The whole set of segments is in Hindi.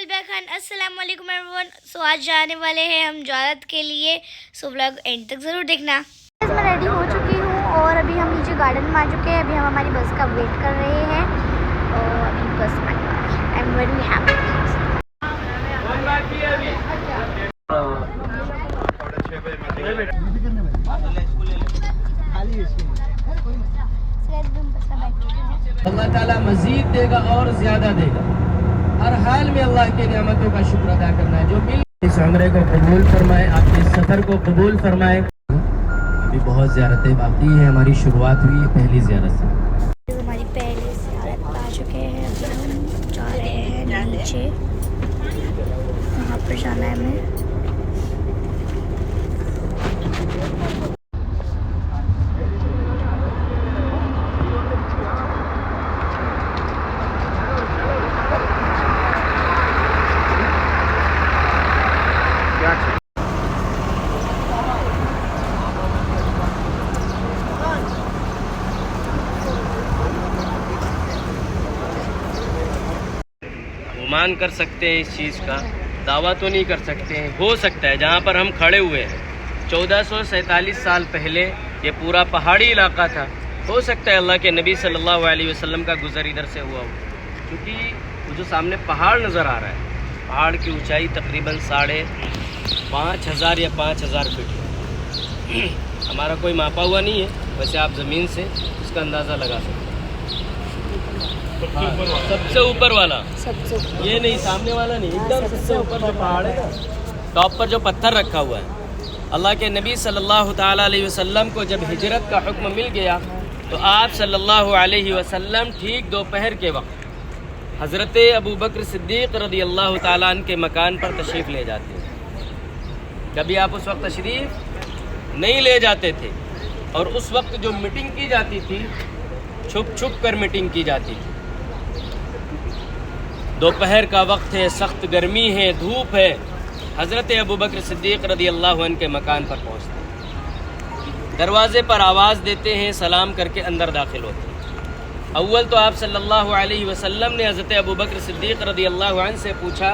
बैक एंड अस्सलाम वालेकुम एवरीवन। सो आज जाने वाले हैं हम ज़ियारत के लिए। सो व्लॉग एंड तक ज़रूर देखना। मैं रेडी हो चुकी हूँ और अभी हम नीचे गार्डन में आ चुके हैं। अभी हम हमारी बस का वेट कर रहे हैं और अभी बस में आई एम वेरी हैप्पी। अल्लाह ताला मजीद देगा और ज़्यादा देगा। हर हाल में अल्लाह की नियामतों का शुक्र अदा करना है। जो मिल इस उम्रे को कबूल फरमाए, आपके सफ़र को कबूल फरमाए। अभी बहुत ज़ियारतें बाकी हैं, हमारी शुरुआत हुई है पहली ज़ियारत से। हमारी पहली ज़ियारत आ चुके हैं। अभी हम जा रहे हैं नीचे, वहाँ पर जाना है हमें। मान कर सकते हैं इस चीज़ का, दावा तो नहीं कर सकते हैं। हो सकता है जहाँ पर हम खड़े हुए हैं 1447 साल पहले ये पूरा पहाड़ी इलाका था। हो सकता है अल्लाह के नबी सल्लल्लाहु अलैहि वसल्लम का गुज़र इधर से हुआ हो, क्योंकि वो जो सामने पहाड़ नज़र आ रहा है, पहाड़ की ऊंचाई तकरीबन 5,500 या 5,000 फीट। हमारा कोई मापा हुआ नहीं है, वैसे आप ज़मीन से उसका अंदाज़ा लगा सकते हैं। सबसे ऊपर वाला, ये नहीं सामने वाला नहीं, एकदम सबसे ऊपर जो पहाड़ है, टॉप पर जो पत्थर रखा हुआ है। अल्लाह के नबी सल्लल्लाहु ताला अलैहि वसल्लम को जब हिजरत का हुक्म मिल गया तो आप सल्लल्लाहु अलैहि वसल्लम ठीक दोपहर के वक्त हज़रत अबू बकर सिद्दीक़ रज़ी अल्लाह ताला अन्हु के मकान पर तशरीफ़ ले जाते हैं। कभी आप उस वक्त तशरीफ़ नहीं ले जाते थे और उस वक्त जो मीटिंग की जाती थी, छुप छुप कर मीटिंग की जाती थी। दोपहर का वक्त है, सख्त गर्मी है, धूप है। हज़रत अबू बकर सिद्दीक़ रज़ी अल्लाह अन्हु के मकान पर पहुँचते हैं, दरवाज़े पर आवाज़ देते हैं, सलाम करके अंदर दाखिल होते हैं। अव्वल तो आप सल्लल्लाहु अलैहि वसल्लम ने हज़रत अबू बकर सिद्दीक़ रज़ी अल्लाह अन्हु से पूछा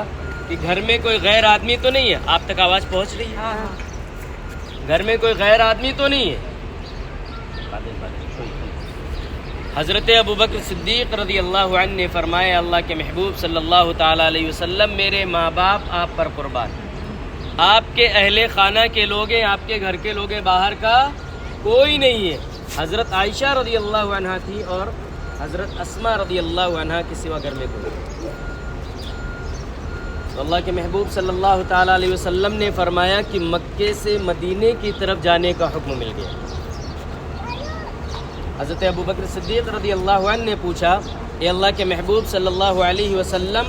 कि घर में कोई गैर आदमी तो नहीं है? आप तक आवाज़ पहुँच रही है? घर में कोई गैर आदमी तो नहीं है? हज़रत अबू बकर सिद्दीक़ रज़ी अल्लाह अन्हु ने फरमाया, अल्लाह के महबूब सल्लल्लाहु ताला अलैहि वसल्लम, मेरे माँ बाप आप पर कुर्बान, आपके अहले खाना के लोग हैं, आपके घर के लोग हैं, बाहर का कोई नहीं है। हज़रत आयशा रज़ी अल्लाह अन्हा थी और हज़रत अस्मा रज़ी अल्लाह अन्हा के सिवा घर में कोई। तो अल्लाह के महबूब सल्लल्लाहु ताला अलैहि वसल्लम ने फरमाया कि मक्के से मदीने की तरफ जाने का हुक्म मिल गया। हज़रत अबू बकर सिद्दीक़ रज़ी अल्लाह अन्हु ने पूछा, ए अल्लाह के महबूब सल्लल्लाहु अलैहि वसल्लम,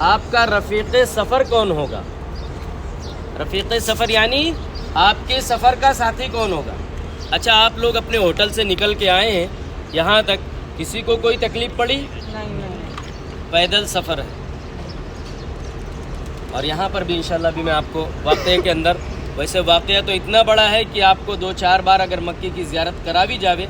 आपका रफ़ीक़े सफ़र कौन होगा? रफ़ीक़े सफ़र यानी आपके सफ़र का साथी कौन होगा? अच्छा, आप लोग अपने होटल से निकल के आए हैं यहाँ तक, किसी को कोई तकलीफ़ पड़ी? नहीं। पैदल सफ़र है। और यहाँ पर भी इंशाल्लाह भी मैं आपको वाक़े के अंदर, वैसे वाक़या तो इतना बड़ा है कि आपको 2-4 बार अगर मक्के की ज़ियारत करा भी जावे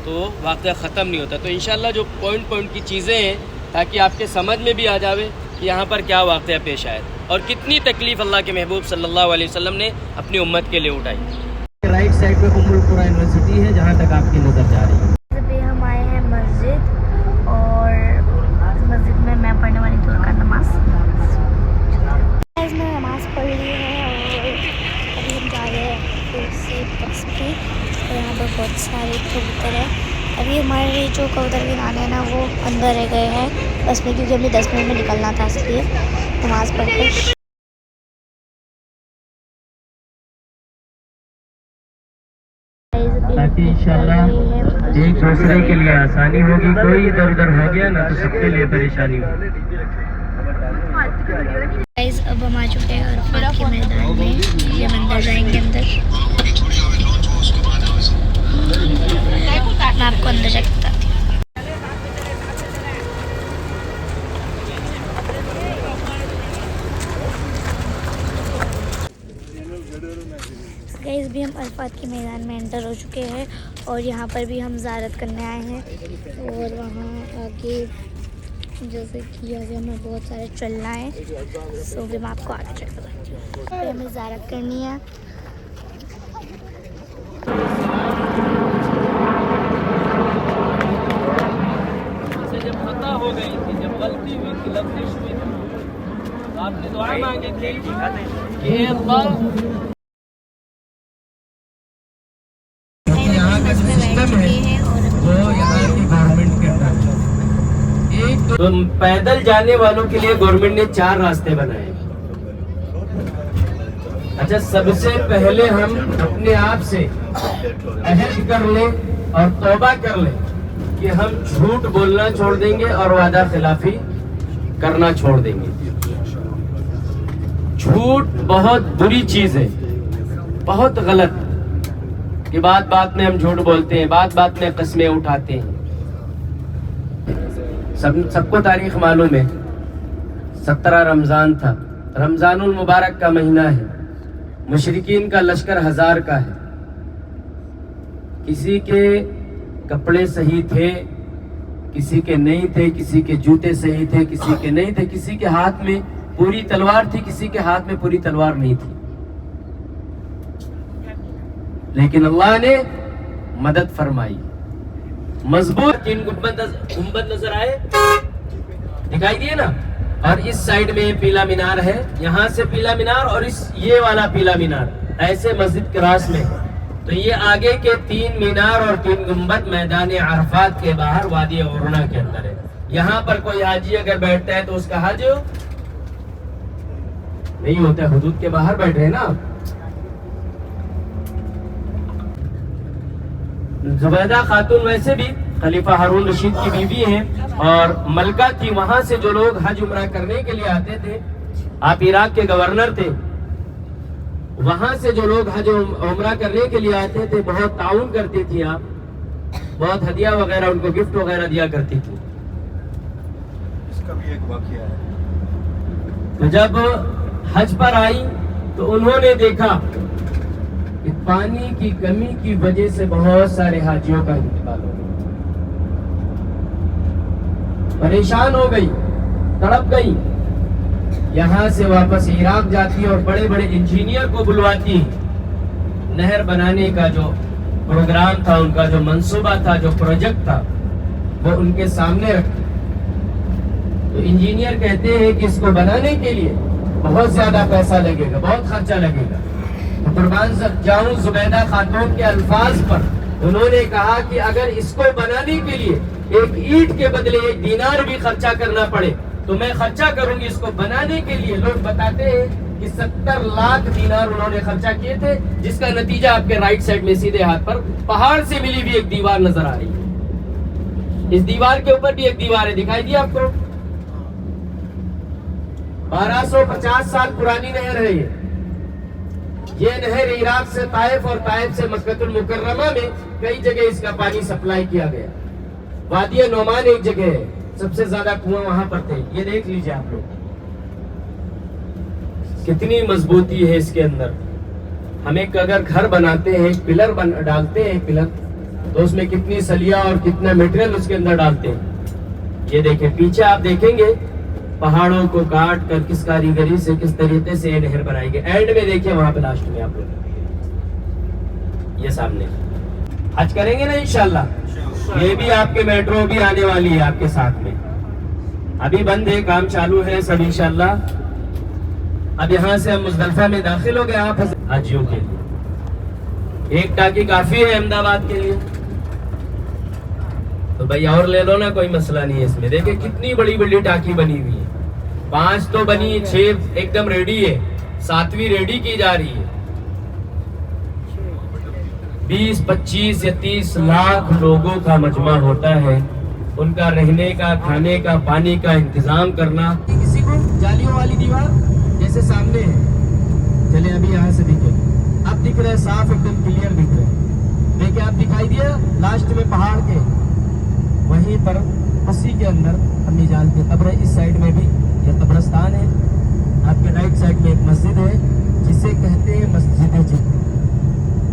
तो वाक़या ख़त्म नहीं होता। तो इंशाल्लाह जो पॉइंट की चीज़ें हैं, ताकि आपके समझ में भी आ जावे कि यहाँ पर क्या वाक़या पेश आया और कितनी तकलीफ़ अल्लाह के महबूब सल्लल्लाहु अलैहि वसल्लम ने अपनी उम्मत के लिए उठाई। राइट साइड पे उम्मुल कुरा यूनिवर्सिटी है, जहाँ तक आपकी नज़र जा रही है। अभी हम आए हैं मस्जिद और मस्जिद में मैं पढ़ने वाली दूर का नमाज में नमाज़ पढ़ ली है और अभी हम जा रहे हैं फिर से बस पे। और यहाँ पर बहुत सारे कबूतर हैं। अभी हमारे जो कबूतर के नाने हैं ना, वो अंदर रह गए हैं बस में, क्योंकि हमें 10 मिनट में निकलना था, इसलिए नमाज़ पढ़ के। ताकि इंशाल्लाह एक दूसरे के लिए आसानी होगी। कोई इधर उधर हो गया ना तो सबके लिए परेशानी होगी। अब हम आ चुके हैं अरफात के मैदान में। ये हम अंदर जाएंगे। अंदर मैं आपको अंदर जाके बताती हूँ। गाइस, भी हम अरफात के मैदान में एंटर हो चुके हैं और यहाँ पर भी हम ज़ियारत करने आए हैं। और वहाँ आगे जैसे कि अभी हमें बहुत सारे चलना है, सो भी मैं आपको आगे चल बताती हूँ। फिर हमें ज़ियारत करनी है। जब खता हो गई थी, जब गलती हुई थी, लफ्ज़िश हुई थी, तो आपने दुआ मांगी थी कि हे अल्लाह यहाँ का सिस्टम है वो यहाँ की गवर्नमेंट के अंदर। तो पैदल जाने वालों के लिए गवर्नमेंट ने 4 रास्ते बनाए। अच्छा, सबसे पहले हम अपने आप से अहद कर लें और तौबा कर लें कि हम झूठ बोलना छोड़ देंगे और वादा खिलाफी करना छोड़ देंगे। झूठ बहुत बुरी चीज है, बहुत गलत, कि बात बात में हम झूठ बोलते हैं, बात बात में कस्में उठाते हैं। सबको तारीख मालूम है, 17 रमजान था, रमजानुल मुबारक का महीना है, मुशरिकीन का लश्कर 1000 का है। किसी के कपड़े सही थे, किसी के नहीं थे, किसी के जूते सही थे, किसी के नहीं थे, किसी के हाथ में पूरी तलवार थी, किसी के हाथ में पूरी तलवार नहीं थी। लेकिन अल्लाह ने मदद फरमाई। मजबूत 3 गुंबद नजर आए, दिखाई दिए ना। और इस साइड में पीला मीनार है, यहाँ से पीला मीनार और ये वाला पीला मीनार ऐसे मस्जिद के रास में। तो ये आगे के 3 मीनार और 3 गुंबद मैदान अरफात के बाहर वादी उरना के अंदर है। यहाँ पर कोई हाजी अगर बैठता है तो उसका हज नहीं होता है, हुदूद के बाहर बैठ रहे ना। जुबैदा खातून वैसे भी खलीफा हारून रशीद की बीवी हैं और मलका थी। वहां से जो लोग हज उम्रा करने के लिए आते थे, आप इराक के गवर्नर थे, वहां से जो लोग हज उम्रा करने के लिए आते थे बहुत ताउन करती थी आप, बहुत हदिया वगैरह उनको गिफ्ट वगैरह दिया करती थी। इसका भी एक वाकया है। तो जब हज पर आई तो उन्होंने देखा कि पानी की कमी की वजह से बहुत सारे हाजियों का इंतकाल हो गया। परेशान हो गई, तड़प गई, यहाँ से वापस इराक जाती और बड़े बड़े इंजीनियर को बुलवाती। नहर बनाने का जो प्रोग्राम था, उनका जो मंसूबा था, जो प्रोजेक्ट था, वो उनके सामने रखती। तो इंजीनियर कहते हैं कि इसको बनाने के लिए बहुत ज्यादा पैसा लगेगा, बहुत खर्चा लगेगा। तो कुर्बान जाऊं जुबैदा खातून के अल्फाज पर, उन्होंने कहा कि अगर इसको बनाने के लिए एक ईंट के बदले 1 दीनार भी खर्चा करना पड़े तो मैं खर्चा करूंगी इसको बनाने के लिए। लोग बताते हैं कि 70 लाख दीनार उन्होंने खर्चा किए थे, जिसका नतीजा आपके राइट साइड में सीधे हाथ पर पहाड़ से मिली हुई एक दीवार नजर आ रही है। इस दीवार के ऊपर भी एक दीवार है, दिखाई दी आपको। 1250 साल पुरानी नहर है ये नहर इराक से ताइफ और ताइफ से मक्कतुल मुकर्रमा में कई जगह इसका पानी सप्लाई किया गया। वादी नोमान एक जगह है, सबसे ज्यादा कुआं वहां पर थे। ये देख लीजिए आप लोग, कितनी मजबूती है इसके अंदर। हम एक अगर घर बनाते हैं, एक पिलर डालते हैं, पिलर, तो उसमें कितनी सलिया और कितना मटेरियल उसके अंदर डालते हैं। ये देखें, पीछे आप देखेंगे पहाड़ों को काट कर किस कारीगरी से, किस तरीके से ये नहर बनाई गई। एंड में देखिए वहां पे लास्ट में आप लोग, ये सामने हज करेंगे ना इंशाल्लाह। ये भी आपके मेट्रो भी आने वाली है आपके साथ में। अभी बंद है, काम चालू है सब इंशाल्लाह। अब यहाँ से हम मुजदलिफा में दाखिल हो गए आप हाजियों के लिए। एक टाकी काफी है अहमदाबाद के लिए, तो भाई और ले लो ना, कोई मसला नहीं है इसमें। देखिए कितनी बड़ी बड़ी टाकी बनी हुई है, 5 तो बनी, 6 एकदम रेडी है, 7वीं रेडी की जा रही है। 20, 25 या 30 लाख लोगों का मजमा होता है, उनका रहने का, खाने का, पानी का इंतजाम करना। किसी को जालियों वाली दीवार जैसे सामने है, चले अभी यहाँ से दिखे, अब दिख रहे साफ, एकदम क्लियर दिख रहे। देखिए आप, दिखाई दिया लास्ट में पहाड़ के वहीं पर, उसी के अंदर अम्मी जान के कब्र। इस साइड में भी यह कब्रस्तान है। आपके राइट साइड में एक मस्जिद है जिसे कहते हैं मस्जिद जिद।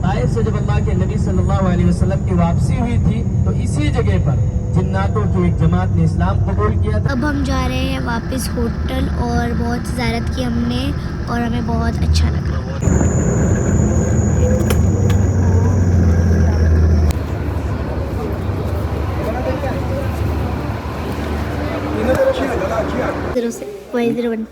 ताइफ से जब अल्लाह के नबी सल्लल्लाहु सल्लल्लाहु अलैहि वसल्लम की वापसी हुई थी तो इसी जगह पर जिन्नातों की एक जमात ने इस्लाम कबूल किया था। अब हम जा रहे हैं वापस होटल और बहुत ज़ियारत की हमने और हमें बहुत अच्छा लगा। ज़ीरो से वही 01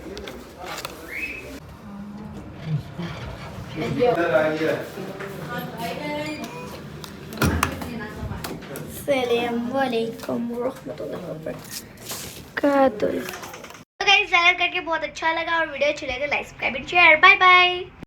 अस्सलामुअलैकुम वरहमतुल्लाहि वबरकातुहू। तो गाइस ज़्यादा करके बहुत अच्छा लगा और वीडियो अच्छी लगे like subscribe and share. Bye bye.